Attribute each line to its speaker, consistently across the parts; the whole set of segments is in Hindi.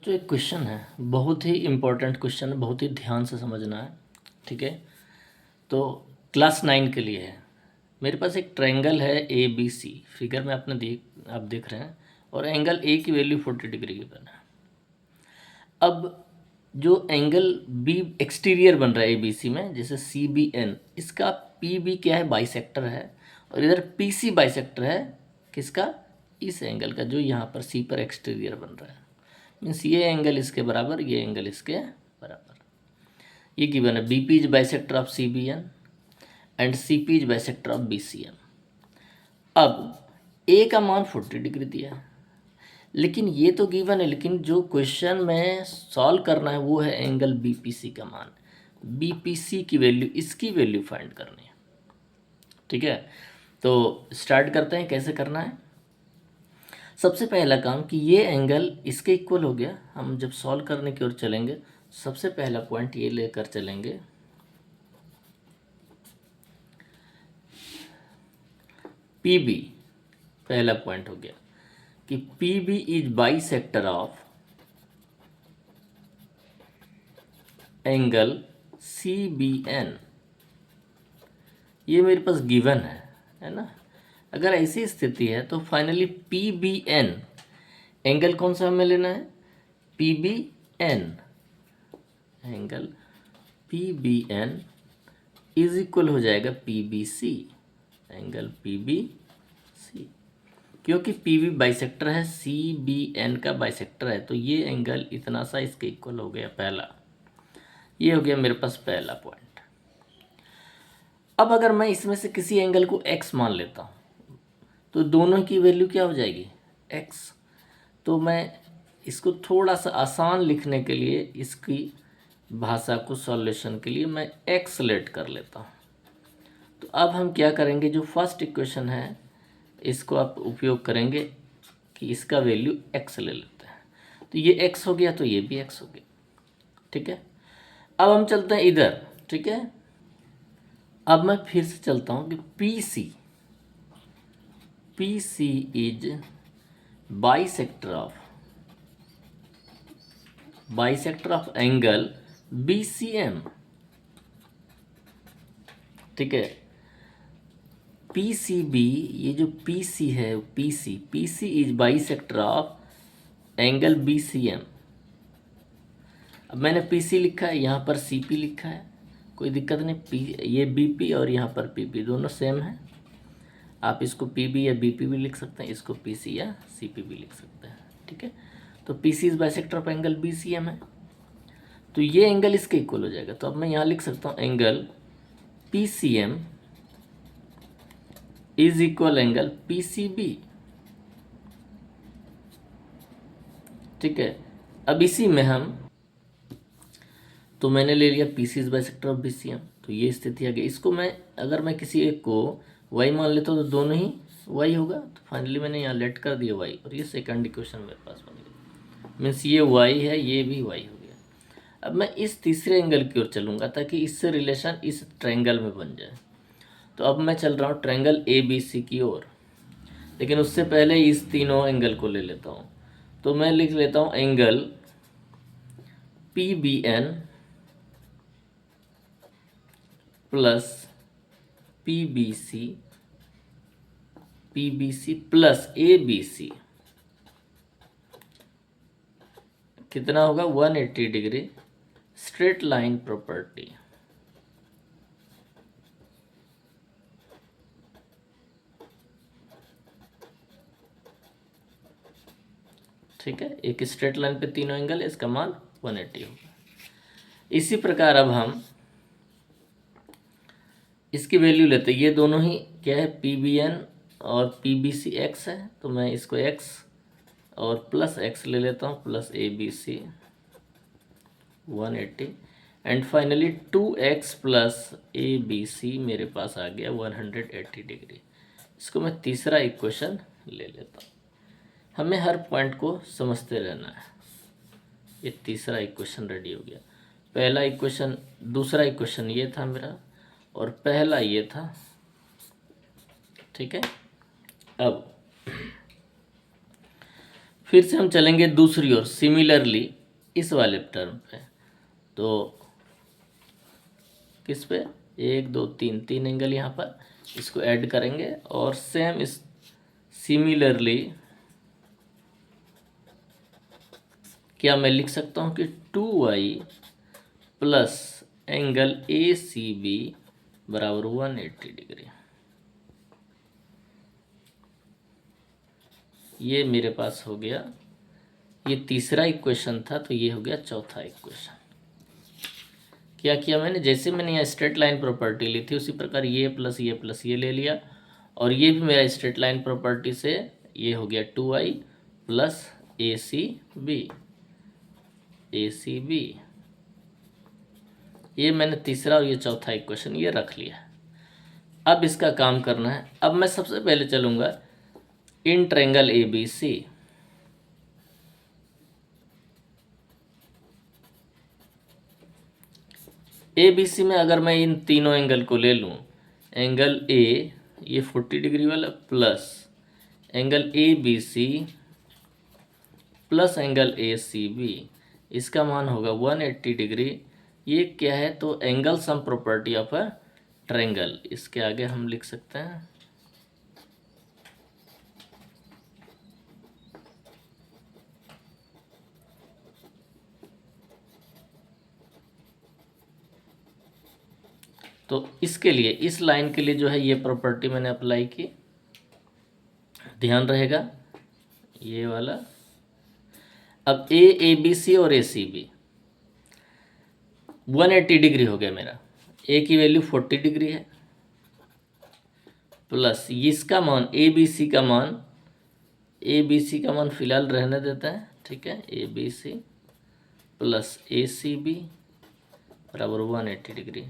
Speaker 1: जो एक क्वेश्चन है, बहुत ही इम्पोर्टेंट क्वेश्चन है, बहुत ही ध्यान से समझना है। ठीक है, तो क्लास 9 के लिए है। मेरे पास एक ट्रायंगल है ए बी सी, फिगर में आप देख रहे हैं, और एंगल ए की वैल्यू 40 डिग्री गिवन है। अब जो एंगल बी एक्सटीरियर बन रहा है ए बी सी में, जैसे सी बी एन, इसका पी बी क्या है, बाइसेक्टर है, और इधर पी सी बाइसेक्टर है किसका, इस एंगल का जो यहाँ पर सी पर एक्सटीरियर बन रहा है। मीन्स ये एंगल इसके बराबर, ये एंगल इसके बराबर। ये गिवन है, B P is bisector of C B N and C P is bisector of B C N. अब ए का मान 40 डिग्री दिया है, लेकिन ये तो गिवन है, लेकिन जो क्वेश्चन में सॉल्व करना है वो है एंगल बी पी सी का मान। बी पी सी की वैल्यू, इसकी वैल्यू फाइंड करनी है। ठीक है, तो स्टार्ट करते हैं कैसे करना है। सबसे पहला काम कि ये एंगल इसके इक्वल हो गया। हम जब सॉल्व करने की ओर चलेंगे, सबसे पहला पॉइंट ये लेकर चलेंगे, पी बी पहला पॉइंट हो गया कि P B is bisector of angle C B N. ये मेरे पास गिवन है ना। अगर ऐसी स्थिति है तो finally P B N, angle कौन सा हमें लेना है, P B N, angle P B N is equal हो जाएगा P B C, angle P B C, क्योंकि पी बी बाइसेक्टर है, सी बी एन का बाइसेक्टर है, तो ये एंगल इतना सा इसके इक्वल हो गया पहला। ये हो गया मेरे पास पहला पॉइंट। अब अगर मैं इसमें से किसी एंगल को x मान लेता हूँ तो दोनों की वैल्यू क्या हो जाएगी, x। तो मैं इसको थोड़ा सा आसान लिखने के लिए, इसकी भाषा को सॉल्यूशन के लिए मैं x सेलेक्ट कर लेता हूँ। तो अब हम क्या करेंगे, जो फर्स्ट इक्वेशन है इसको आप उपयोग करेंगे कि इसका वैल्यू x ले लेते हैं। तो ये x हो गया, तो ये भी x हो गया। ठीक है, अब हम चलते हैं इधर। ठीक है, अब मैं फिर से चलता हूँ कि P C is bisector of angle B C M. ठीक है, पी सी बी, ये जो पी सी है, P C is bisector of angle B C M. अब मैंने पी सी लिखा है, यहाँ पर सी पी लिखा है, कोई दिक्कत नहीं। पी, ये बी पी और यहाँ पर पी पी दोनों सेम है। आप इसको पी बी या बी पी भी लिख सकते हैं, इसको पी सी या सी पी भी लिख सकते हैं। ठीक है, तो P C is bisector of angle B C M है, तो ये एंगल इसके इक्वल हो जाएगा। तो अब मैं यहाँ लिख सकता हूँ angle P C M is equal angle P C B. ठीक है, अब इसी में हम, तो मैंने ले लिया P C is bisector of B C M, तो ये स्थिति आ गई। इसको मैं, अगर मैं किसी एक को y मान लेता हूँ तो दोनों ही y होगा, तो फाइनली मैंने यहाँ लेट कर दिया y, और ये सेकंड इक्वेशन मेरे पास बन गया। मीन्स ये y है, ये भी y हो गया। अब मैं इस तीसरे एंगल की ओर चलूँगा ताकि इससे रिलेशन इस ट्रायंगल में बन जाए। तो अब मैं चल रहा हूँ ट्रायंगल ए बी सी की ओर, लेकिन उससे पहले इस तीनों एंगल को ले लेता हूँ। तो मैं लिख लेता हूँ angle P B N plus P B C plus A B C, कितना होगा 180 डिग्री स्ट्रेट लाइन प्रॉपर्टी। ठीक है, एक स्ट्रेट लाइन पे तीनों एंगल है, इसका मान 180 होगा। इसी प्रकार अब हम इसकी वैल्यू लेते हैं। ये दोनों ही क्या है, पी बी एन और पी बी सी एक्स है, तो मैं इसको एक्स और प्लस एक्स ले लेता हूँ, plus A B C 180, and finally 2x plus A B C मेरे पास आ गया 180 डिग्री। इसको मैं तीसरा इक्वेशन ले लेता हूँ। हमें हर पॉइंट को समझते रहना है। ये तीसरा इक्वेशन रेडी हो गया। पहला इक्वेशन, दूसरा इक्वेशन ये था मेरा, और पहला ये था। ठीक है, अब फिर से हम चलेंगे दूसरी ओर सिमिलरली इस वाले टर्म पे। तो किस पे, 1 2 3 3 एंगल यहाँ पर, इसको ऐड करेंगे और सेम इस सिमिलरली क्या मैं लिख सकता हूँ कि 2y प्लस एंगल ACB बराबर 180 डिग्री। ये मेरे पास हो गया, ये तीसरा इक्वेशन था, तो ये हो गया चौथा इक्वेशन। क्या किया मैंने, जैसे मैंने यहाँ स्ट्रेट लाइन प्रॉपर्टी ली थी उसी प्रकार ये प्लस ये ले लिया, और ये भी मेरा स्ट्रेट लाइन प्रॉपर्टी से ये हो गया 2y प्लस ACB। ये मैंने तीसरा और ये चौथा इक्वेशन ये रख लिया। अब इसका काम करना है। अब मैं सबसे पहले चलूँगा इन ट्रायंगल ABC। ABC में अगर मैं इन तीनों एंगल को ले लूँ, एंगल A ये 40 डिग्री वाला plus angle ABC plus angle ACB, इसका मान होगा 180 डिग्री। ये क्या है, तो angle sum property of a triangle. इसके आगे हम लिख सकते हैं तो इसके लिए, इस लाइन के लिए जो है ये प्रॉपर्टी मैंने अप्लाई की, ध्यान रहेगा ये वाला। अब ABC और ACB 180 डिग्री हो गया मेरा। ए की वैल्यू 40 डिग्री है प्लस इसका मान ABC का मान फिलहाल रहने देते हैं, ठीक है। ABC प्लस ACB बराबर 180 डिग्री।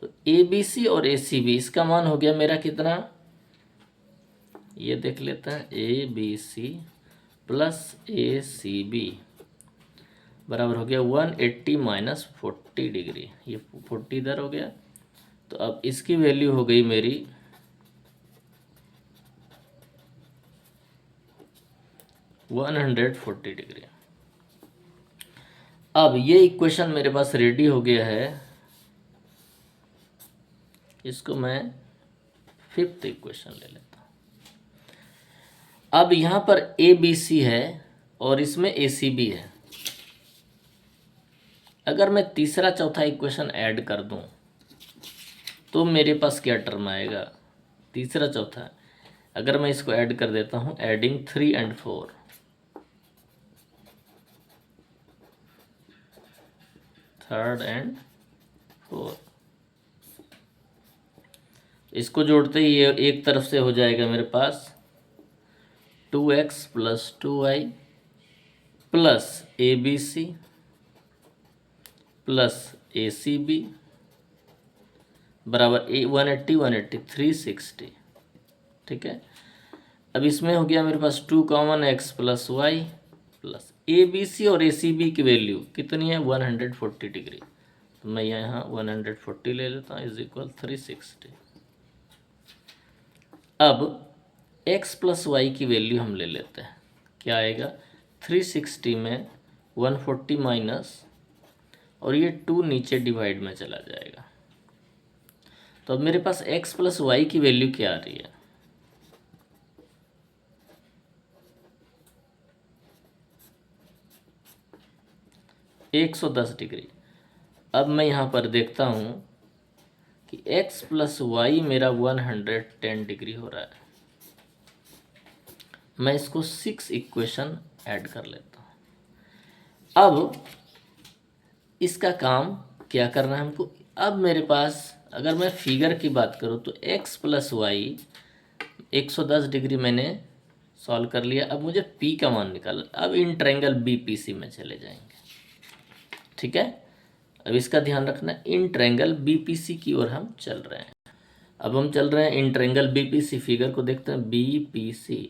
Speaker 1: तो ABC और ACB इसका मान हो गया मेरा कितना, ये देख लेते हैं। ABC प्लस ACB बराबर हो गया 180 माइनस 40 डिग्री। ये 40 इधर हो गया, तो अब इसकी वैल्यू हो गई मेरी 140 डिग्री। अब ये इक्वेशन मेरे पास रेडी हो गया है, इसको मैं फिफ्थ इक्वेशन ले लेता हूँ। अब यहाँ पर ABC है और इसमें ACB है। अगर मैं तीसरा चौथा इक्वेशन ऐड कर दूं तो मेरे पास क्या टर्म आएगा, तीसरा चौथा। अगर मैं इसको ऐड कर देता हूं, एडिंग 3 and 4, थर्ड एंड 4, इसको जोड़ते ही ये एक तरफ से हो जाएगा मेरे पास 2x plus 2y plus ABC plus ACB बराबर 180 360, ठीक है। अब इसमें हो गया मेरे पास 2 common x plus y plus ABC और ACB की वैल्यू कितनी है 140 डिग्री, तो मैं यहाँ 140 ले लेता हूँ इज इक्वल 360। अब x प्लस वाई की वैल्यू हम ले लेते हैं, क्या आएगा 360 में 140 माइनस और ये 2 नीचे डिवाइड में चला जाएगा। तो अब मेरे पास x प्लस वाई की वैल्यू क्या आ रही है, एक 110 डिग्री। अब मैं यहाँ पर देखता हूँ कि x प्लस वाई मेरा 110 डिग्री हो रहा है। मैं इसको 6 इक्वेशन ऐड कर लेता हूँ। अब इसका काम क्या करना है हमको। अब मेरे पास अगर मैं फिगर की बात करूँ तो x प्लस वाई 110 डिग्री मैंने सॉल्व कर लिया। अब मुझे p का मान निकालना। अब इन ट्रायंगल BPC में चले जाएंगे, ठीक है। अब इसका ध्यान रखना, इन ट्रायंगल BPC की ओर हम चल रहे हैं। अब हम चल रहे हैं इन ट्रायंगल BPC, फिगर को देखते हैं BPC।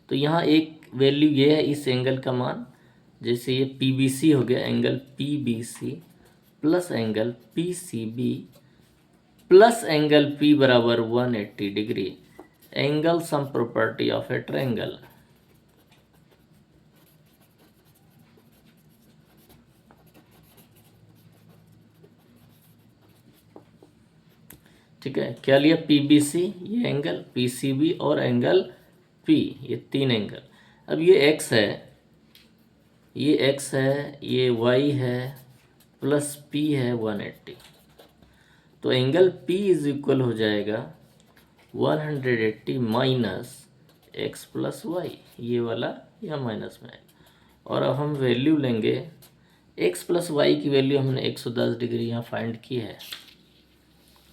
Speaker 1: तो यहाँ एक वैल्यू ये है इस एंगल का मान, जैसे ये PBC हो गया, angle PBC plus angle PCB plus angle P बराबर 180 degree, angle sum property of A triangle. ठीक है, क्या लिया, PBC ये एंगल, PCB और एंगल P, ये 3 एंगल। अब ये x है, ये x है, ये y है, प्लस P है 180, तो एंगल P इज इक्वल हो जाएगा 180 माइनस एक्स प्लस वाई, ये वाला या माइनस में। और अब हम वैल्यू लेंगे, x प्लस वाई की वैल्यू हमने 110 डिग्री यहाँ फाइंड की है,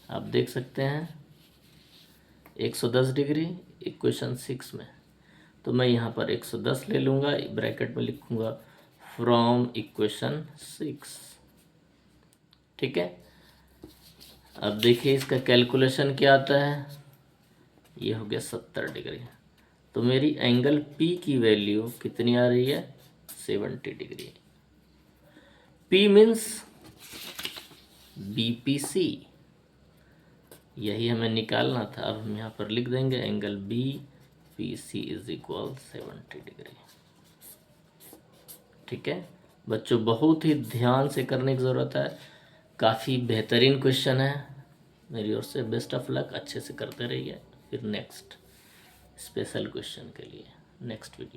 Speaker 1: आप देख सकते हैं 110 डिग्री इक्वेशन 6 में। तो मैं यहाँ पर 110 ले लूँगा, ब्रैकेट में लिखूँगा फ्रॉम इक्वेशन 6, ठीक है। अब देखिए इसका कैलकुलेशन क्या आता है, ये हो गया 70 डिग्री। तो मेरी एंगल P की वैल्यू कितनी आ रही है, 70 डिग्री। P मीन्स BPC, यही हमें निकालना था। अब हम यहाँ पर लिख देंगे angle BPC is equal 70 degree, ठीक है बच्चों, बहुत ही ध्यान से करने की ज़रूरत है, काफ़ी बेहतरीन क्वेश्चन है। मेरी ओर से बेस्ट ऑफ लक, अच्छे से करते रहिए। फिर नेक्स्ट स्पेशल क्वेश्चन के लिए नेक्स्ट वीडियो।